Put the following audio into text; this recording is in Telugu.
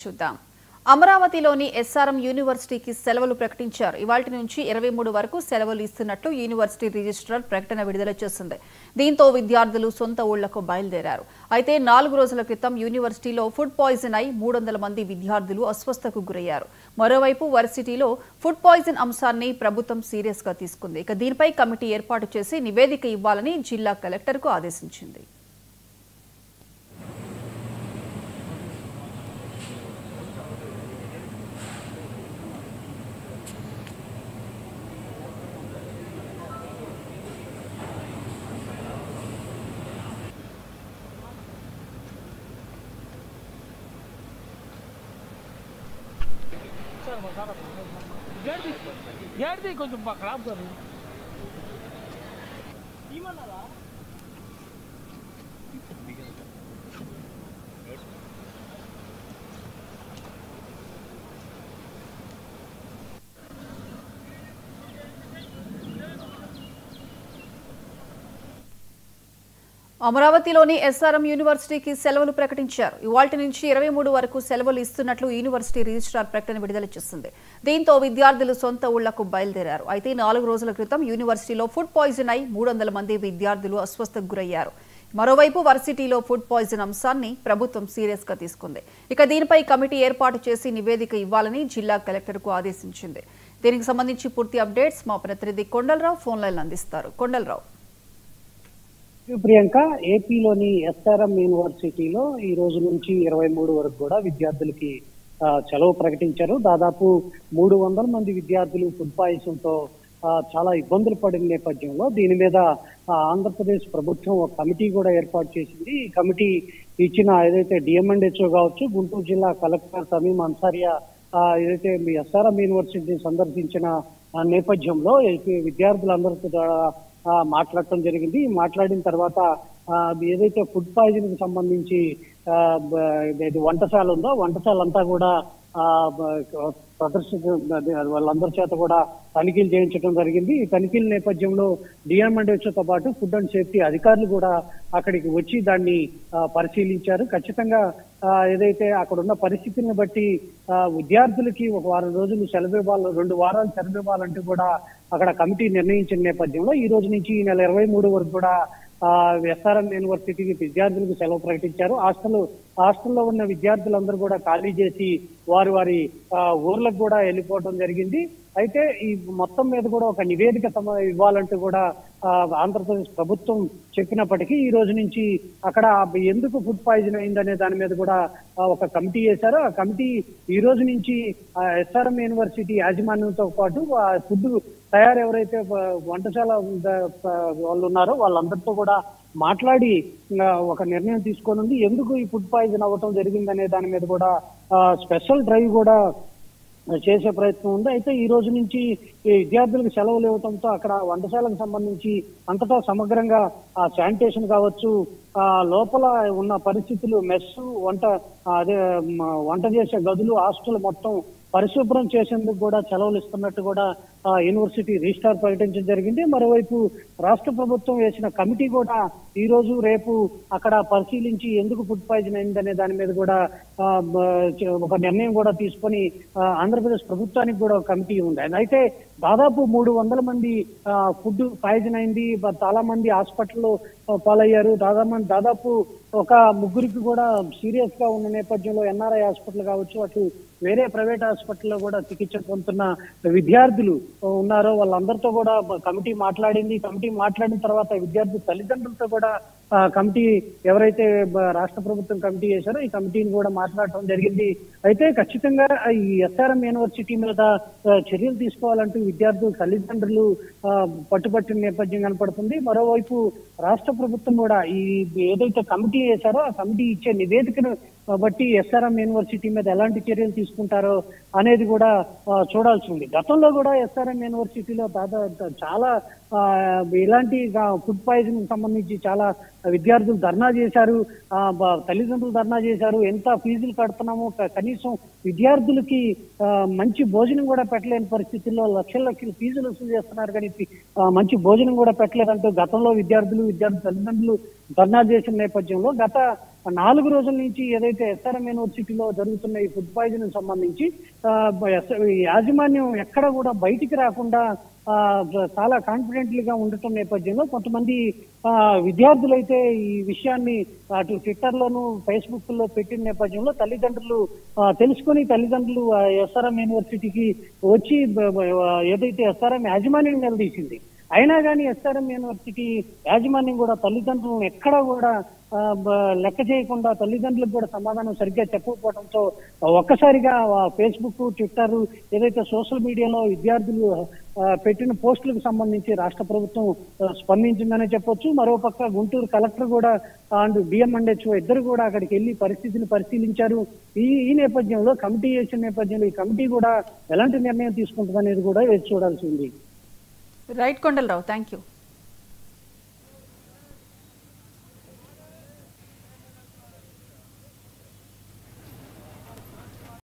చూద్దాం. అమరావతిలోని ఎస్ఆర్ఎం యూనివర్సిటీకి సెలవులు ప్రకటించారు. ఇవాల్టి నుంచి 23 వరకు సెలవులు ఇస్తున్నట్లు యూనివర్సిటీ రిజిస్ట్రార్ ప్రకటన విడుదల చేసింది. దీంతో విద్యార్థులు సొంత ఊళ్లకు బయలుదేరారు. అయితే 4 రోజుల క్రితం యూనివర్సిటీలో ఫుడ్ పాయిజన్ అయి 300 మంది విద్యార్థులు అస్వస్థతకు గురయ్యారు. మరోవైపు వర్సిటీలో ఫుడ్ పాయిజన్ అంశాన్ని ప్రభుత్వం సీరియస్ గా తీసుకుంది. ఇక దీనిపై కమిటీ ఏర్పాటు చేసి నివేదిక ఇవ్వాలని జిల్లా కలెక్టర్కు ఆదేశించింది. కొంచెం ఖరాబ్ కాదు. అమరావతిలోని ఎస్ఆర్ఎం యూనివర్సిటీకి సెలవులు ప్రకటించారు. ఇవాల్టి నుంచి 23 వరకు సెలవులు ఇస్తున్నట్లు యూనివర్సిటీ రిజిస్ట్రార్ ప్రకటన విడుదల చేసింది. దీంతో విద్యార్థులు సొంత ఊళ్లకు బయలుదేరారు. అయితే 4 రోజుల క్రితం యూనివర్సిటీలో ఫుడ్ పాయిజన్ అయి 300 మంది విద్యార్థులు అస్వస్థతకు గురయ్యారు. మరోవైపు వర్సిటీలో ఫుడ్ పాయిజన్ అంశాన్ని ప్రభుత్వం సీరియస్ గా తీసుకుంది. ఇక దీనిపై కమిటీ ఏర్పాటు చేసి నివేదిక ఇవ్వాలని జిల్లా కలెక్టర్కు ఆదేశించింది. దీనికి సంబంధించి పూర్తి అప్డేట్స్ మా ప్రతినిధి కొండలరావు ఫోన్ లైన్ అందిస్తారు. కొండలరావు, ప్రియాంక, ఏపీలోని ఎస్ఆర్ఎం యూనివర్సిటీలో ఈ రోజు నుంచి 23 వరకు కూడా విద్యార్థులకి సెలవు ప్రకటించారు. దాదాపు 300 మంది విద్యార్థులు ఫుడ్ పాయిజన్ తో చాలా ఇబ్బందులు పడిన నేపథ్యంలో దీని మీద ఆంధ్రప్రదేశ్ ప్రభుత్వం ఒక కమిటీ కూడా ఏర్పాటు చేసింది. ఈ కమిటీ ఇచ్చిన ఏదైతే డిఎంఎండ్హెచ్ఓ కావచ్చు, గుంటూరు జిల్లా కలెక్టర్ తమీం అన్సారియా ఏదైతే ఎస్ఆర్ఎం యూనివర్సిటీని సందర్శించిన నేపథ్యంలో విద్యార్థులందరితో మాట్లాడటం జరిగింది. మాట్లాడిన తర్వాత ఏదైతే ఫుడ్ పాయిజన్ కి సంబంధించి వంటశాల ఉందో వంటశాల అంతా కూడా వాళ్ళందరి చేత కూడా తనిఖీలు చేయించడం జరిగింది. ఈ తనిఖీల నేపథ్యంలో డిఎంఎండ్హెచ్ఓతో పాటు ఫుడ్ అండ్ సేఫ్టీ అధికారులు కూడా అక్కడికి వచ్చి దాన్ని పరిశీలించారు. ఖచ్చితంగా ఏదైతే అక్కడ ఉన్న పరిస్థితిని బట్టి విద్యార్థులకి ఒక వారం రోజులు సెలవు ఇవ్వాలి, 2 వారాలు సెలవు ఇవ్వాలంటూ కూడా అక్కడ కమిటీ నిర్ణయించిన నేపథ్యంలో ఈ రోజు నుంచి ఈ నెల 23 వరకు కూడా ఎస్ఆర్ఎం యూనివర్సిటీకి విద్యార్థులకు సెలవు ప్రకటించారు. హాస్టల్లో ఉన్న విద్యార్థులందరూ కూడా ఖాళీ చేసి వారి ఊర్లకు కూడా వెళ్ళిపోవడం జరిగింది. అయితే ఈ మొత్తం మీద కూడా ఒక నివేదిక ఇవ్వాలంటూ కూడా ఆంధ్రప్రదేశ్ ప్రభుత్వం చెప్పినప్పటికీ ఈ రోజు నుంచి అక్కడ ఎందుకు ఫుడ్ పాయిజన్ అయిందనే దాని మీద కూడా ఒక కమిటీ వేశారు. ఆ కమిటీ ఈ రోజు నుంచి ఎస్ఆర్ఎం యూనివర్సిటీ యాజమాన్యంతో పాటు ఫుడ్ తయారు ఎవరైతే వంటశాల వాళ్ళు ఉన్నారో వాళ్ళందరితో కూడా మాట్లాడి ఒక నిర్ణయం తీసుకొని ఉంది. ఎందుకు ఈ ఫుడ్ పాయిజన్ అవ్వటం జరిగిందనే దాని మీద కూడా స్పెషల్ డ్రైవ్ కూడా చేసే ప్రయత్నం ఉంది. అయితే ఈ రోజు నుంచి విద్యార్థులకు సెలవులు ఇవ్వడంతో అక్కడ వంటశాలకు సంబంధించి అంతటా సమగ్రంగా శానిటేషన్ కావచ్చు, లోపల ఉన్న పరిస్థితులు, మెస్, వంట చేసే గదులు, హాస్టల్ మొత్తం పరిశుభ్రం చేసేందుకు కూడా సెలవులు ఇస్తున్నట్టు కూడా యూనివర్సిటీ రిజిస్ట్రార్ ప్రకటించడం జరిగింది. మరోవైపు రాష్ట్ర ప్రభుత్వం వేసిన కమిటీ కూడా ఈ రోజు రేపు అక్కడ పరిశీలించి ఎందుకు ఫుడ్ పాయిజన్ అయిందనే దాని మీద కూడా ఒక నిర్ణయం కూడా తీసుకొని ఆంధ్రప్రదేశ్ ప్రభుత్వానికి కూడా ఒక కమిటీ ఉంది. అయితే దాదాపు 300 మంది ఫుడ్ పాయిజన్ అయింది. చాలా మంది హాస్పిటల్లో పాలయ్యారు. దాదాపు ఒక 3 కూడా సీరియస్ గా ఉన్న నేపథ్యంలో ఎన్ఆర్ఐ హాస్పిటల్ కావచ్చు, అటు వేరే ప్రైవేట్ హాస్పిటల్లో కూడా చికిత్స పొందుతున్న విద్యార్థులు ఉన్నారో వాళ్ళందరితో కూడా కమిటీ మాట్లాడింది. కమిటీ మాట్లాడిన తర్వాత విద్యార్థి తల్లిదండ్రులతో కూడా కమిటీ ఎవరైతే రాష్ట్ర ప్రభుత్వం కమిటీ చేశారో ఈ కమిటీని కూడా మాట్లాడటం జరిగింది. అయితే ఖచ్చితంగా ఈ ఎస్ఆర్ఎం యూనివర్సిటీ మీద చర్యలు తీసుకోవాలంటూ విద్యార్థులు తల్లిదండ్రులు పట్టుబట్టిన నేపథ్యం కనపడుతుంది. మరోవైపు రాష్ట్ర ప్రభుత్వం కూడా ఈ ఏదైతే కమిటీ వేశారో ఆ కమిటీ ఇచ్చే నివేదికను బట్టి ఎస్ఆర్ఎం యూనివర్సిటీ మీద ఎలాంటి చర్యలు తీసుకుంటారో అనేది కూడా చూడాల్సి ఉంది. గతంలో కూడా ఎస్ఆర్ఎం యూనివర్సిటీలో చాలా ఇలాంటి ఫుడ్ పాయిజన్ సంబంధించి చాలా విద్యార్థులు ధర్నా చేశారు, తల్లిదండ్రులు ధర్నా చేశారు. ఎంత ఫీజులు కడుతున్నామో కనీసం విద్యార్థులకి మంచి భోజనం కూడా పెట్టలేని పరిస్థితుల్లో లక్షల ఫీజులు వసూలు చేస్తున్నారు, కానీ మంచి భోజనం కూడా పెట్టలేదంటూ గతంలో విద్యార్థి తల్లిదండ్రులు ధర్నా చేసిన నేపథ్యంలో గత 4 రోజుల నుంచి ఏదైతే ఎస్ఆర్ఎం యూనివర్సిటీలో జరుగుతున్న ఈ ఫుడ్ పాయిజన్ సంబంధించి యాజమాన్యం ఎక్కడ కూడా బయటికి రాకుండా చాలా కాన్ఫిడెంట్లీగా ఉండటం నేపథ్యంలో కొంతమంది విద్యార్థులైతే ఈ విషయాన్ని అటు ట్విట్టర్ లోను ఫేస్బుక్ లో పెట్టిన నేపథ్యంలో తల్లిదండ్రులు తెలుసుకుని తల్లిదండ్రులు ఎస్ఆర్ఎం యూనివర్సిటీకి వచ్చి ఏదైతే ఎస్ఆర్ఎం యాజమాన్యం నిలదీసింది. అయినా కానీ ఎస్ఆర్ఎం యూనివర్సిటీ యాజమాన్యం కూడా తల్లిదండ్రులను ఎక్కడా కూడా లెక్క చేయకుండా తల్లిదండ్రులకు కూడా సమాధానం సరిగ్గా చెప్పకపోవడంతో ఒక్కసారిగా ఫేస్బుక్ ట్విట్టర్ ఏదైతే సోషల్ మీడియాలో విద్యార్థులు పెట్టిన పోస్టులకు సంబంధించి రాష్ట్ర ప్రభుత్వం స్పందించిందనే చెప్పొచ్చు. మరోపక్క గుంటూరు కలెక్టర్ కూడా అండ్ డిఎంఎండ్హెచ్ఓ ఇద్దరు కూడా అక్కడికి వెళ్లి పరిస్థితిని పరిశీలించారు. ఈ నేపథ్యంలో కమిటీ చేసిన నేపథ్యంలో ఈ కమిటీ కూడా ఎలాంటి నిర్ణయం తీసుకుంటుంది అనేది కూడా వేచి చూడాల్సి ఉంది. Right Kondalarao, thank you.